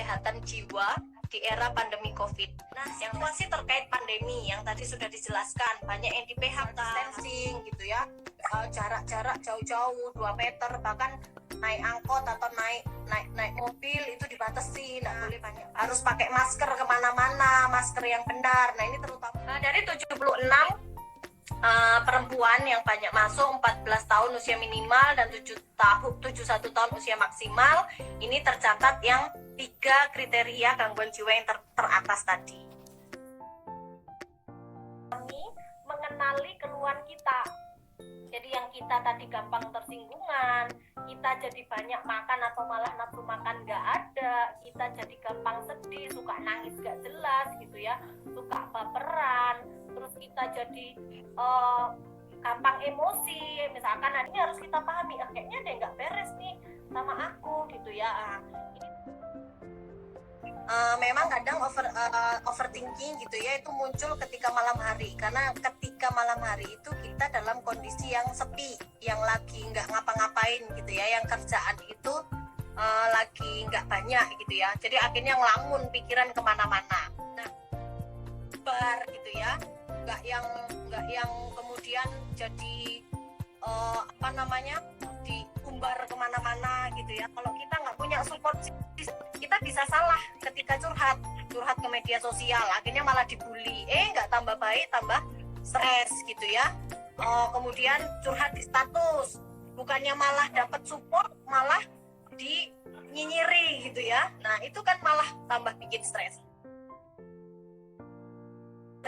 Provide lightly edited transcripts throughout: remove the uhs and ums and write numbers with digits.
kesehatan jiwa di era pandemi COVID. Nah, situasi terkait pandemi yang tadi sudah dijelaskan, banyak yang di PHK, distancing gitu ya, jarak-jarak jauh-jauh 2 meter, bahkan naik angkot atau naik mobil itu dibatasi, nggak boleh banyak, harus pakai masker kemana-mana, masker yang benar. Nah ini terutama dari 76 perempuan yang banyak masuk 14 tahun usia minimal dan 71 tahun usia maksimal, ini tercatat yang 3 kriteria gangguan jiwa yang teratas tadi. Kami mengenali keluhan kita. Jadi yang kita tadi gampang tersinggungan, kita jadi banyak makan atau malah nafsu makan nggak ada, kita jadi gampang sedih, suka nangis nggak jelas gitu ya, suka baperan, terus kita jadi gampang emosi. Misalkan ini harus kita pahami, kayaknya ada yang nggak beres nih sama aku gitu ya. Memang kadang overthinking gitu ya, itu muncul ketika malam hari, karena ketika malam hari itu kita dalam kondisi yang sepi, yang lagi nggak ngapa-ngapain gitu ya, yang kerjaan itu lagi nggak banyak gitu ya, jadi akhirnya ngelamun pikiran kemana-mana. Nah, bar gitu ya, nggak yang kemudian jadi diumbar kemana-mana gitu ya. Kalau kita nggak punya support, kita bisa salah ketika curhat ke media sosial, akhirnya malah dibully, nggak tambah baik, tambah stres gitu ya. Kemudian curhat di status, bukannya malah dapat support, malah dinyinyiri gitu ya. Nah itu kan malah tambah bikin stres.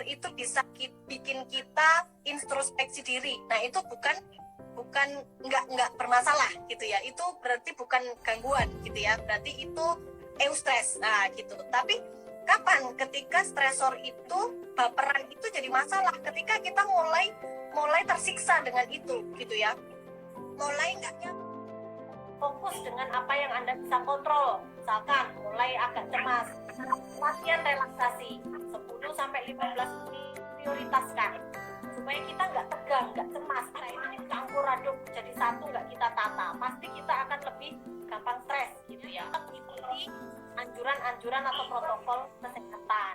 Itu bisa bikin kita introspeksi diri. Nah itu bukan nggak bermasalah gitu ya, itu berarti bukan gangguan gitu ya, berarti itu eustress. Nah gitu. Tapi kapan ketika stresor itu, baperan itu jadi masalah? Ketika kita mulai tersiksa dengan itu gitu ya, mulai nggak fokus dengan apa yang Anda bisa kontrol. Misalkan mulai agak cemas, latihan relaksasi 10-15 menit, prioritaskan supaya kita nggak tegang, nggak cemas. Nah ini campur aduk jadi satu, nggak kita tata, pasti kita akan lebih gampang stres gitu ya. Mengikuti anjuran-anjuran atau protokol kesehatan.